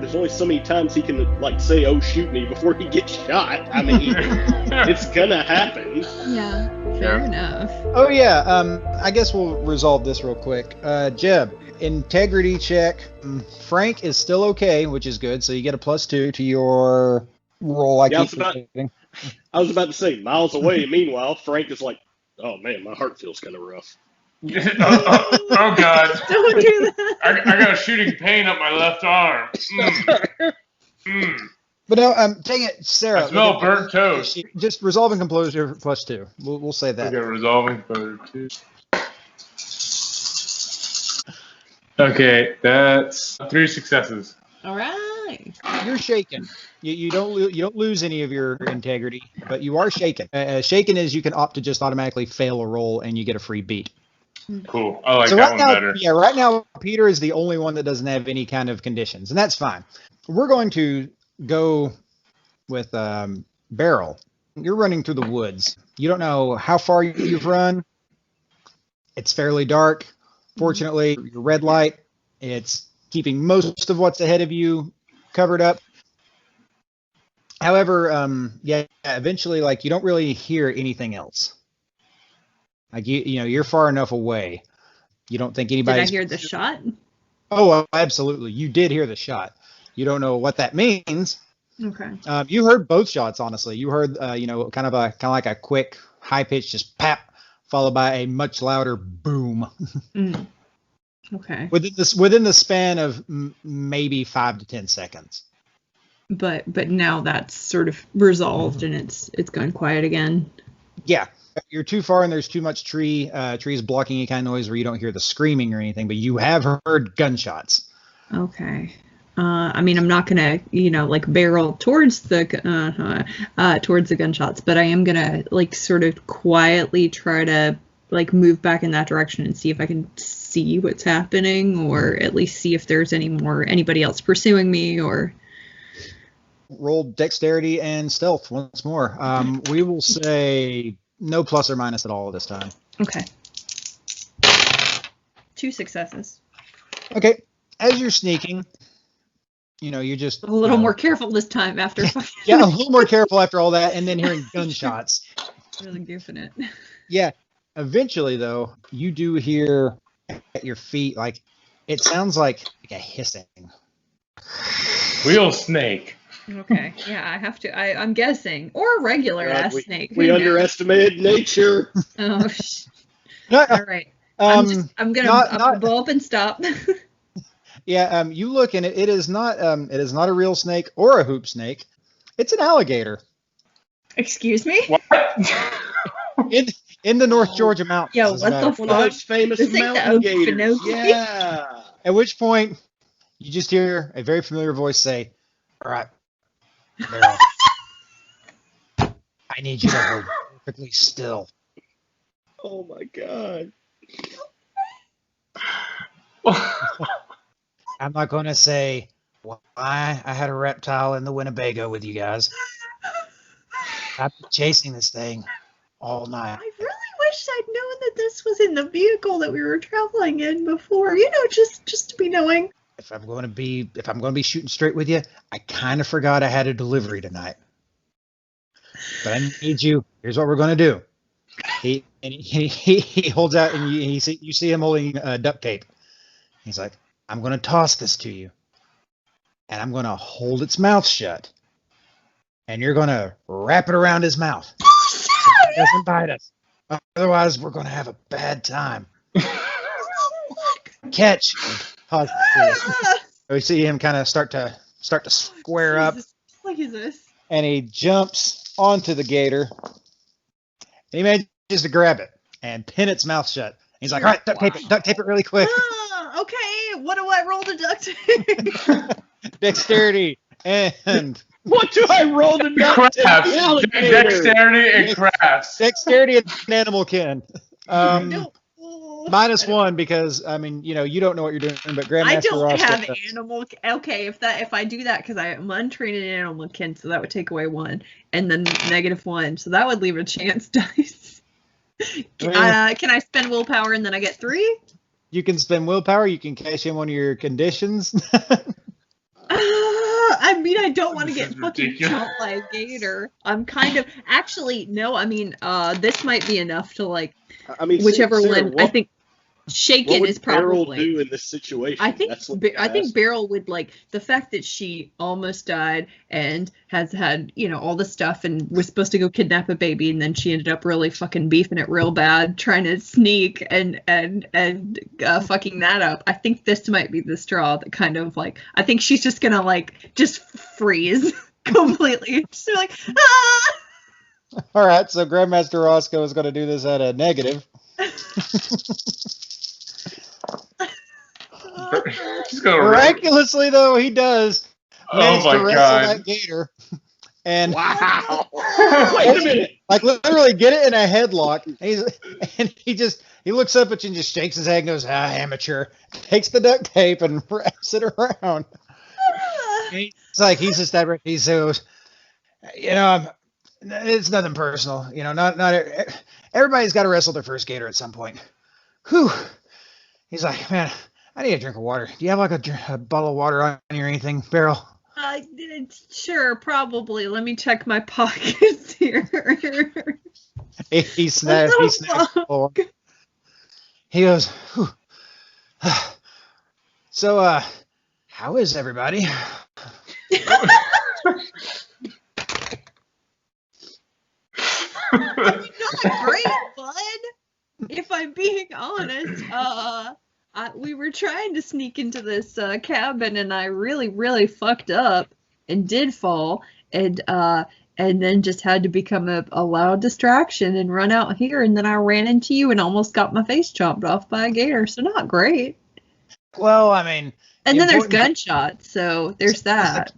there's only so many times he can, like, say, "Oh, shoot me," before he gets shot. I mean, it's gonna happen. Yeah, fair enough. Oh, yeah. I guess we'll resolve this real quick. Jeb, integrity check. Frank is still okay, which is good. So you get a +2 to your roll. I was about to say, miles away. Meanwhile, Frank is like, "Oh, man, my heart feels kind of rough." oh God! Don't do that. I got a shooting pain up my left arm. But no, dang it, Sarah. I smell burnt toast. Just resolving composure +2. We'll say that. Okay, resolving composure 2. Okay, that's 3 successes. All right. You're shaken. You don't lose any of your integrity, but you are shaken. Shaken is you can opt to just automatically fail a roll and you get a free beat. Cool. I like so that right one now, better. Yeah, right now Peter is the only one that doesn't have any kind of conditions, and that's fine. We're going to go with Beryl. You're running through the woods. You don't know how far you've run. It's fairly dark. Fortunately, your red light, it's keeping most of what's ahead of you covered up. However, eventually, like, you don't really hear anything else. Like, you're far enough away. You don't think anybody. Did I hear the shot? Oh, absolutely. You did hear the shot. You don't know what that means. Okay. You heard both shots, honestly. You heard, kind of like a quick, high-pitched, just pap, followed by a much louder boom. Okay. Within the span of maybe 5 to 10 seconds. But now that's sort of resolved and it's gone quiet again. Yeah. You're too far and there's too much trees blocking any kind of noise where you don't hear the screaming or anything, but you have heard gunshots. Okay. I mean, I'm not gonna, barrel towards the gunshots, but I am gonna, sort of quietly try to, move back in that direction and see if I can see what's happening, or at least see if there's anybody else pursuing me, or. Roll dexterity and stealth once more. We will say no plus or minus at all this time. Okay. 2 successes. Okay. As you're sneaking, you're just a little more careful this time after. Yeah, a little more careful after all that, and then hearing gunshots. Really goofing it. Yeah. Eventually, though, you do hear at your feet, it sounds like a hissing. Wheel snake. Okay. Yeah, I have to. I'm guessing, or a regular ass snake. We underestimated nature. Oh. All right. I'm gonna blow up and stop. Yeah. You look and it is not a real snake or a hoop snake. It's an alligator. Excuse me. What? in the North Georgia mountains. Yo, what the fuck? One of those famous mountain gators. Yeah. At which point, you just hear a very familiar voice say, "All right, Meryl, I need you to hold perfectly still." Oh my God. I'm not going to say why I had a reptile in the Winnebago with you guys. I've been chasing this thing all night. I really wish I'd known that this was in the vehicle that we were traveling in before. Just to be knowing. If I'm going to be shooting straight with you, I kind of forgot I had a delivery tonight. But I need you. Here's what we're going to do. He holds out, and you see him holding duct tape. He's like, "I'm going to toss this to you, and I'm going to hold its mouth shut, and you're going to wrap it around his mouth so it doesn't bite us. Otherwise, we're going to have a bad time." Catch. Pause. We see him kind of start to square up. Look at this. And he jumps onto the gator. And he manages to grab it and pin its mouth shut. He's like, "All right, duct tape it really quick." Okay, what do I roll to duct tape? Dexterity and What do I roll to duct tape the alligator? Dexterity and crafts. Dexterity and animal kin. -1 because you don't know what you're doing, but Grandmaster I don't Roscoe have does. animal. Okay, if I do that, because I'm untrained in animal kin, so that would take away 1, and then -1, so that would leave a chance dice. Can I spend willpower and then I get 3? You can spend willpower. You can cash in one of your conditions. I mean, I don't want to This get is fucking ridiculous. chomped by a gator. I'm kind of actually no. I mean, this might be enough to like I mean, whichever Sarah, one. I think what shaken would is Beryl probably. do in this situation? I think That's what I think asked. Beryl would like the fact that she almost died and has had all the stuff and was supposed to go kidnap a baby and then she ended up really fucking beefing it real bad trying to sneak and fucking that up. I think this might be the straw that kind of like I think she's just gonna like just freeze completely. Just be like ah. All right, so Grandmaster Roscoe is going to do this at a negative. She's gonna Miraculously, though, he does manage my to wrestle God. that gator. And Wow! Wait a minute. like literally get it in a headlock. And he looks up at you and just shakes his head and goes, amateur. Takes the duct tape and wraps it around. It's like he's just that. He goes, it's nothing personal. Not everybody's got to wrestle their first gator at some point. Whew. He's like, man, I need a drink of water. Do you have like a bottle of water on you or anything, Beryl? Sure, probably. Let me check my pockets here. He snaps. He goes, whew. So, how is everybody? Not great, bud. If I'm being honest, we were trying to sneak into this cabin, and I really, really fucked up and did fall, and then just had to become a loud distraction and run out here, and then I ran into you and almost got my face chopped off by a gator. So not great. Well, I mean, and then there's gunshots, so there's that.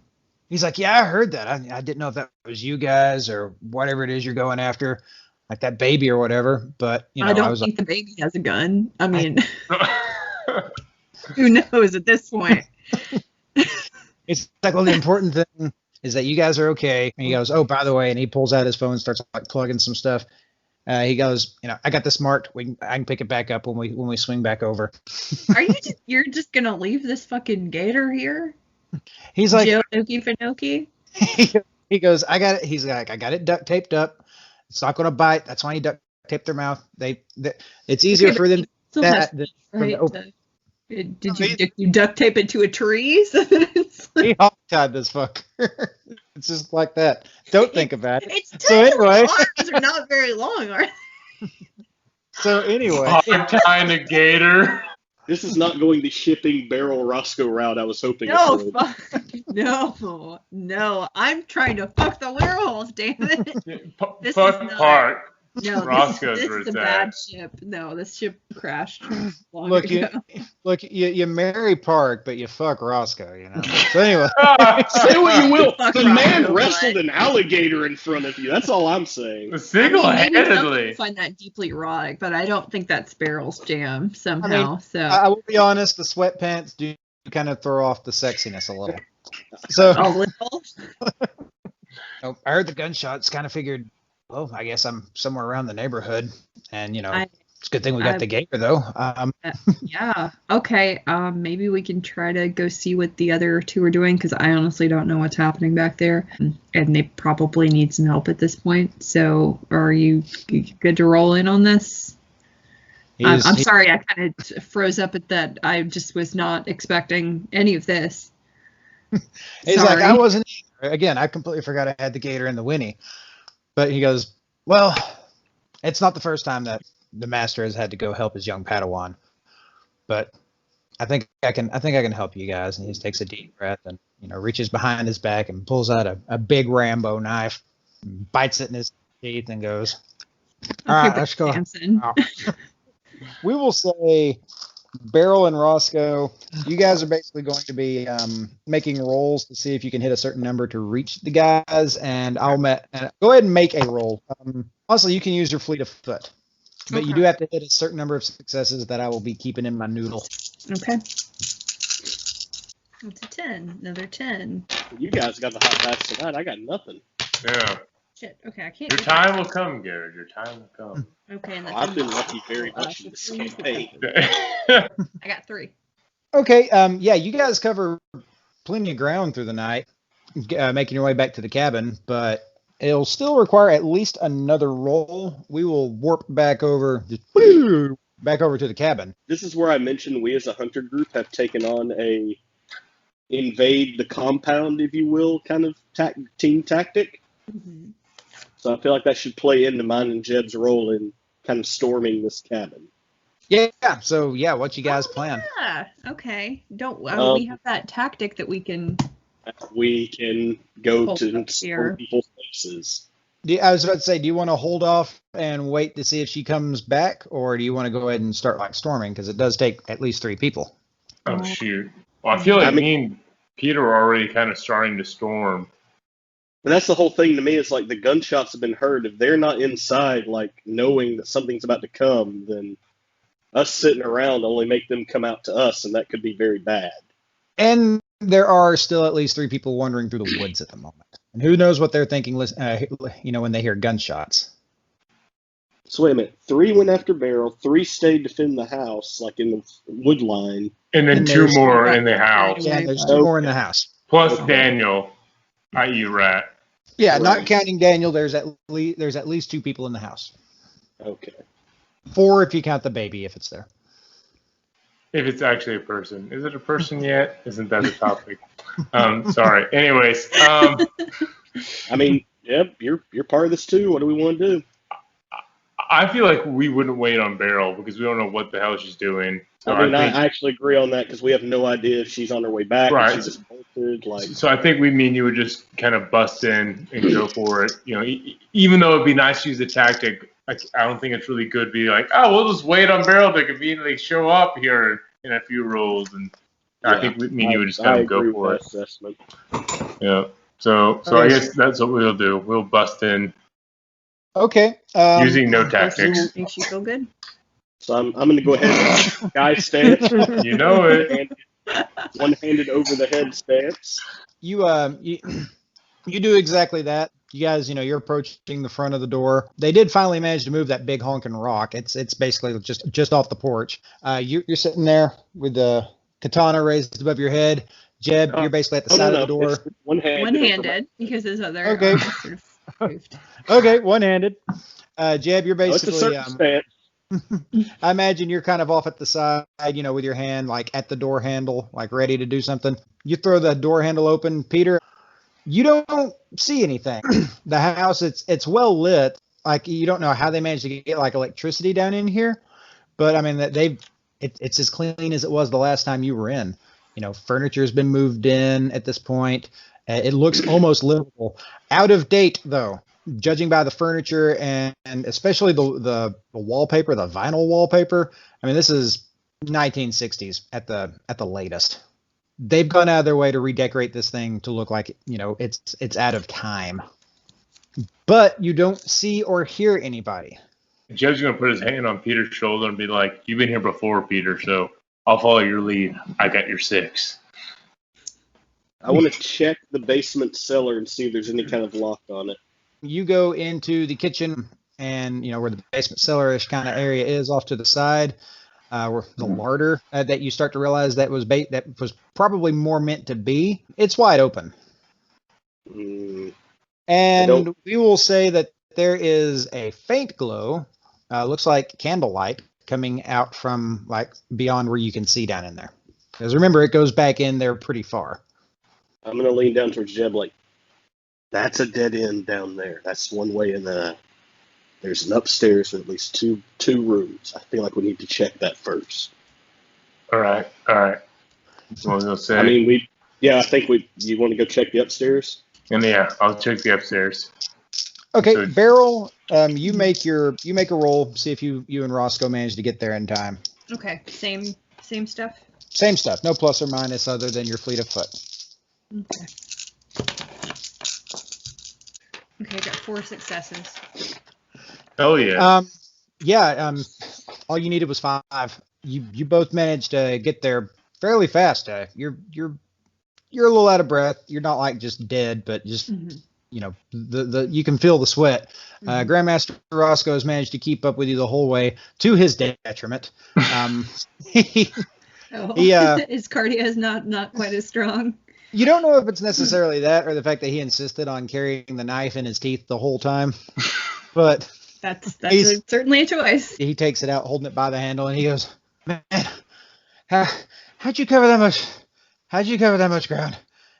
He's like, yeah, I heard that. I didn't know if that was you guys or whatever it is you're going after, like that baby or whatever. But I don't think the baby has a gun. I mean, who knows at this point? It's like, well, the important thing is that you guys are okay. And he goes, oh, by the way, and he pulls out his phone and starts like plugging some stuff. He goes, I got this marked. I can pick it back up when we swing back over. Are you're just gonna leave this fucking gator here? He's like, Jonoki Finoki? He goes, I got it. He's like, I got it duct taped up. It's not going to bite. That's why he duct taped their mouth. It's easier for them Did you duct tape it to a tree? So that it's like... He hog-tied this fucker. It's just like that. Don't think about it. It's so anyway, arms are not very long, are they? So anyway, hog-tying a gator. This is not going the shipping Beryl Roscoe route I was hoping it No, would. no. I'm trying to fuck the werewolf, damn it. This Fuck is not- Park. No, Roscoe's this where is a it's bad at. ship. No, this ship crashed long look, ago. you marry Park, but you fuck Roscoe. So anyway, Say what you will. Fuck The man Roscoe, wrestled but- an alligator in front of you. That's all I'm saying. Maybe some Single-handedly. people find that deeply erotic, but I don't think that's Beryl's jam somehow. I will be honest. The sweatpants do kind of throw off the sexiness a little. So a little. I heard the gunshots. Kind of figured, well, I guess I'm somewhere around the neighborhood, and it's a good thing we got the gator though. Yeah. Okay. Maybe we can try to go see what the other two are doing because I honestly don't know what's happening back there, and they probably need some help at this point. So, are you good to roll in on this? I'm sorry, I kind of froze up at that. I just was not expecting any of this. He's like, I wasn't. Again, I completely forgot I had the gator and the Winnie. But he goes, well, it's not the first time that the master has had to go help his young Padawan. But I think I can help you guys. And he just takes a deep breath and reaches behind his back and pulls out a big Rambo knife, bites it in his teeth, and goes, all right, let's go. We will say Beryl and Roscoe, you guys are basically going to be making rolls to see if you can hit a certain number to reach the guys, and go ahead and make a roll. Also, you can use your fleet of foot, but you do have to hit a certain number of successes that I will be keeping in my noodle. Okay. It's a 10. Another 10. You guys got the hot pass tonight. I got nothing. Yeah. Shit. Okay, I can't. Your time will come, Garrett. Your time will come. Okay, and I've been lucky very much in this campaign. I got 3. Okay, yeah, you guys cover plenty of ground through the night, making your way back to the cabin, but it'll still require at least another roll. We will warp back over, back over to the cabin. This is where I mentioned we as a hunter group have taken on a invade the compound, if you will, kind of team tactic. Mm-hmm. So I feel like that should play into mine and Jeb's role in kind of storming this cabin. Yeah. So yeah, what you guys plan? Yeah. Okay. We have that tactic that we can. We can go Hold to up here. some people's places. I was about to say, do you want to hold off and wait to see if she comes back, or do you want to go ahead and start like storming? Because it does take at least 3 people. Oh, shoot. Well, I feel like me and Peter are already kind of starting to storm. But that's the whole thing to me. Is like the gunshots have been heard. If they're not inside, like knowing that something's about to come, then us sitting around only make them come out to us, and that could be very bad. And there are still at least 3 people wandering through the woods at the moment. And who knows what they're thinking, when they hear gunshots. So wait a minute. 3 went after Beryl. 3 stayed to defend the house, like in the wood line. And then And 2 there's- more in the house. Yeah, there's 2 more in the house. Plus Daniel, i.e. Rat. Yeah, Right. not counting Daniel, there's at least 2 people in the house. Okay. 4 if you count the baby, if it's there. If it's actually a person. Is it a person yet? Isn't that the topic? Sorry. Anyways. I mean, Jeb, you're part of this too. What do we want to do? I feel like we wouldn't wait on Beryl because we don't know what the hell she's doing. So I mean, think, I actually agree on that because we have no idea if she's on her way back. Right. If she's just bolted, like. So I think you would just kind of bust in and go for it. You know, even though it'd be nice to use the tactic, I don't think it's really good to be like, oh, we'll just wait on Beryl to conveniently show up here in a few rolls. And I think you would just kind of go for it. Assessment. Yeah. So I guess that's what we'll do. We'll bust in Okay. using no tactics. Makes you feel good. So I'm going to go ahead and guy stance. You know it. One-handed over the head stance. You do exactly that. You guys, you're approaching the front of the door. They did finally manage to move that big honking rock. It's basically just off the porch. You're sitting there with the katana raised above your head. Jeb, you're basically at the side of the door. One-handed because his other Okay. arm is sort of moved. Okay, one-handed. Jeb, you're It's a basically. certain stance. I imagine you're kind of off at the side, with your hand like at the door handle, like ready to do something. You throw the door handle open, Peter. You don't see anything. The house, it's well lit. Like you don't know how they managed to get like electricity down in here, but I mean that it's as clean as it was the last time you were in. Furniture's been moved in at this point. It looks almost livable. Out of date though, judging by the furniture and especially the wallpaper, the vinyl wallpaper. I mean, this is 1960s at the latest. They've gone out of their way to redecorate this thing to look like, it's out of time. But you don't see or hear anybody. Jeb's going to put his hand on Peter's shoulder and be like, you've been here before, Peter, so I'll follow your lead. I got your 6. I want to check the basement cellar and see if there's any kind of lock on it. You go into the kitchen and, where the basement cellar-ish kind of area is off to the side. Where the larder that you start to realize that was probably more meant to be. It's wide open. And we will say that there is a faint glow, looks like candlelight, coming out from like beyond where you can see down in there. Because remember, it goes back in there pretty far. I'm going to lean down towards Jeb like, that's a dead end down there. That's one way in the... There's an upstairs with at least two rooms. I feel like we need to check that first. All right. What was I going to say? I mean, I think you want to go check the upstairs? And yeah, I'll check the upstairs. Okay, So- Beryl, you make a roll. See if you and Roscoe manage to get there in time. Okay. Same stuff. Same stuff. No plus or minus other than your fleet of foot. Okay. Okay, I got 4 successes. Oh yeah. All you needed was 5. You both managed to get there fairly fast. You're a little out of breath. You're not like just dead, but just you can feel the sweat. Grandmaster Roscoe has managed to keep up with you the whole way, to his detriment. His cardio is not quite as strong. You don't know if it's necessarily that or the fact that he insisted on carrying the knife in his teeth the whole time, but That's certainly a choice. he takes it out, holding it by the handle, and he goes, "Man, how'd you cover that much? How'd you cover that much ground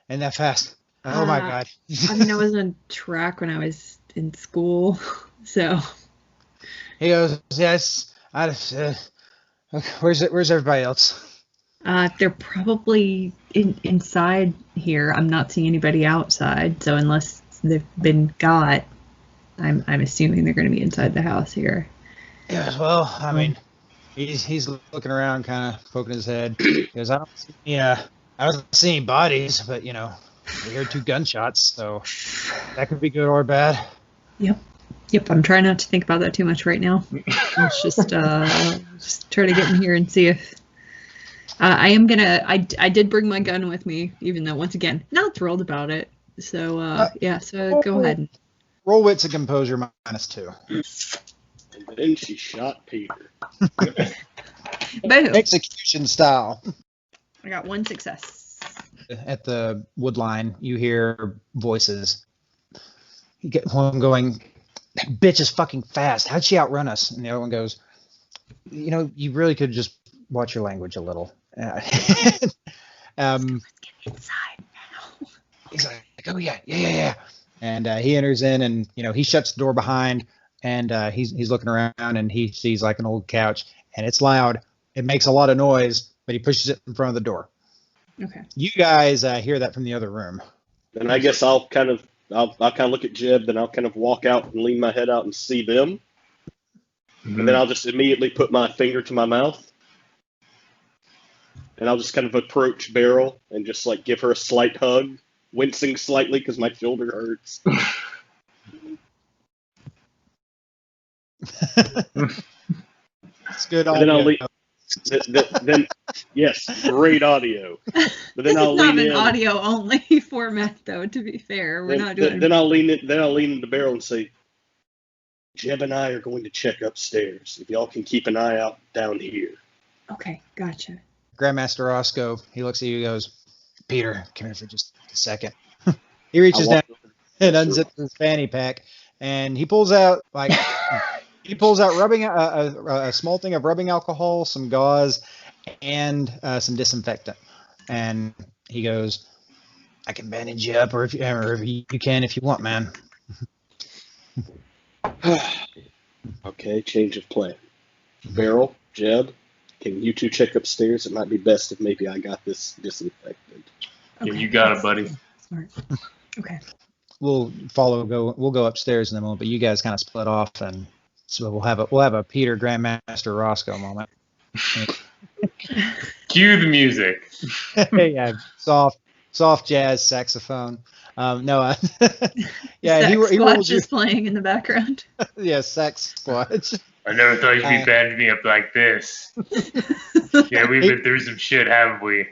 and that fast? Oh my God!" I mean, I was on track when I was in school, so. He goes, "Yes, where's everybody else?" They're probably inside here. I'm not seeing anybody outside, so unless they've been got, I'm assuming they're going to be inside the house here. Yes, well, I mean, he's looking around, kind of poking his head. He goes, I don't see any bodies, but we heard 2 gunshots, so that could be good or bad. Yep. I'm trying not to think about that too much right now. Let's just try to get in here and see if. I did bring my gun with me, even though once again not thrilled about it. So go ahead. Roll wits and composure -2. And then she shot Peter. Boom. Execution style. I got 1 success. At the wood line, you hear voices. You get one going, "That bitch is fucking fast. How'd she outrun us?" And the other one goes, "You really could just watch your language a little." Let's get inside now. He's like, "Oh yeah." And he enters in, and he shuts the door behind, and he's looking around, and he sees like an old couch, and it's loud. It makes a lot of noise, but he pushes it in front of the door. Okay. You guys hear that from the other room. Then I guess I'll kind of look at Jeb, then I'll kind of walk out and lean my head out and see them. Mm-hmm. And then I'll just immediately put my finger to my mouth. And I'll just kind of approach Beryl and just like give her a slight hug, wincing slightly because my shoulder hurts. It's good audio. Then yes, great audio. But then I'll lean in. It's not an audio only format, though. To be fair, we're not doing. Then I'll lean into Beryl and say, "Jeb and I are going to check upstairs. If y'all can keep an eye out down here." Okay, gotcha. Grandmaster Roscoe, he looks at you and goes, "Peter, come here for just a second." He reaches down and unzips his fanny pack, and he pulls out rubbing a small thing of rubbing alcohol, some gauze, and some disinfectant. And he goes, "I can bandage you up, or if you can if you want, man." Okay, change of plan. Beryl, Jeb, can you 2 check upstairs? It might be best if maybe I got this disinfected. Okay. Yeah, you got it, buddy. Smart. Okay. We'll go upstairs in a moment, but you guys kind of split off, and so we'll have a Peter Grandmaster Roscoe moment. Cue the music. Yeah, soft jazz saxophone. Yeah, Sex Squatch is playing in the background. Yeah, Sex Squatch. I never thought you'd be banding me up like this. Yeah, we've been through some shit, haven't we?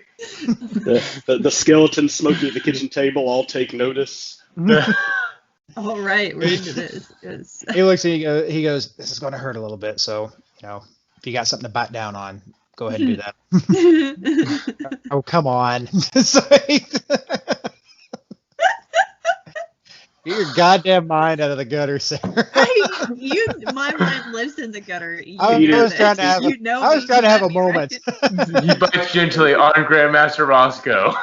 The skeleton smoking at the kitchen table all take notice. All right, we're into this. Yes. He looks at you, he goes, "This is going to hurt a little bit, so if you got something to bite down on, go ahead and do that." Oh, come on. Get your goddamn mind out of the gutter, Sarah. My mind lives in the gutter. I was trying to have a moment. You bite gently on Grandmaster Roscoe.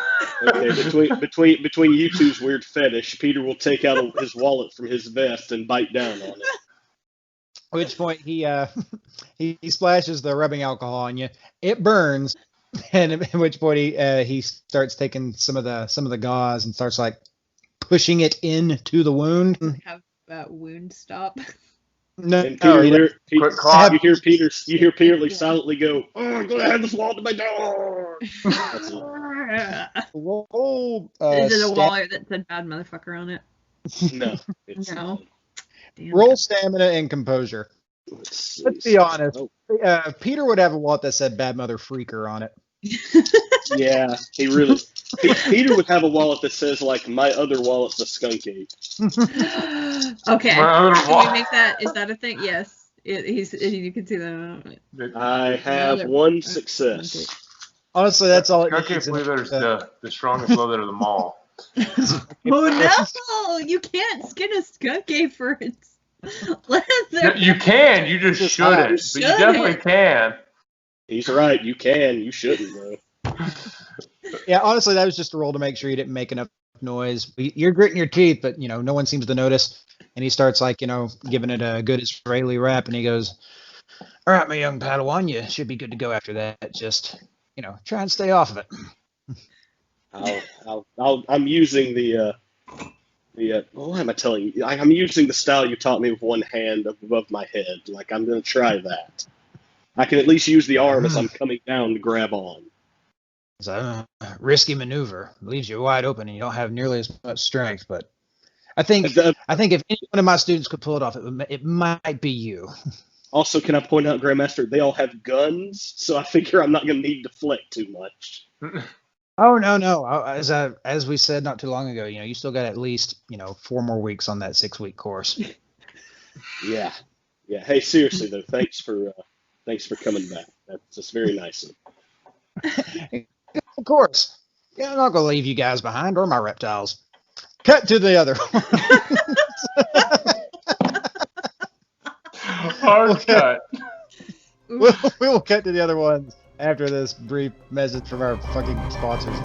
Okay, between you two's weird fetish, Peter will take out his wallet from his vest and bite down on it. At which point he splashes the rubbing alcohol on you. It burns, and at which point he starts taking some of the gauze and starts like pushing it into the wound. Have that wound stop. No, and Peter, you hear Peter silently go, "Oh, I'm gonna have this wall to my door." That's it. Roll, is it a wall that said "bad motherfucker" on it? No. It's no. Roll stamina and composure. Let's be honest. Peter would have a wallet that said "bad mother freaker" on it. Yeah, he really. Peter would have a wallet that says like "my other wallet's a skunk ape." Okay. Can we make that? Is that a thing? Yes. You can see that. I have 1 success. Honestly, that's all it Skunk needs. leather is the strongest leather of them all. Oh no! You can't skin a skunk ape for its leather. You can, you just shouldn't. But you definitely can. He's right. You can. You shouldn't, though. Yeah, honestly, that was just a roll to make sure you didn't make enough noise. You're gritting your teeth, but no one seems to notice. And he starts giving it a good Israeli rap, and he goes, "All right, my young Padawan, you should be good to go after that. Just try and stay off of it." I'm using what am I telling you? I'm using the style you taught me with one hand above my head. Like, I'm going to try that. I can at least use the arm as I'm coming down to grab on. It's a risky maneuver. It leaves you wide open, and you don't have nearly as much strength. But I think if any one of my students could pull it off, it might be you. Also, can I point out, Grandmaster, they all have guns, so I figure I'm not going to need to deflect too much. Oh, no. As we said not too long ago, you still got at least 4 more weeks on that 6-week course. Yeah. Hey, seriously though, thanks for coming back. That's very nice of you. Of course. Yeah, I'm not gonna leave you guys behind or my reptiles. Cut to the other one. Hard cut. We will cut to the other ones after this brief message from our fucking sponsors.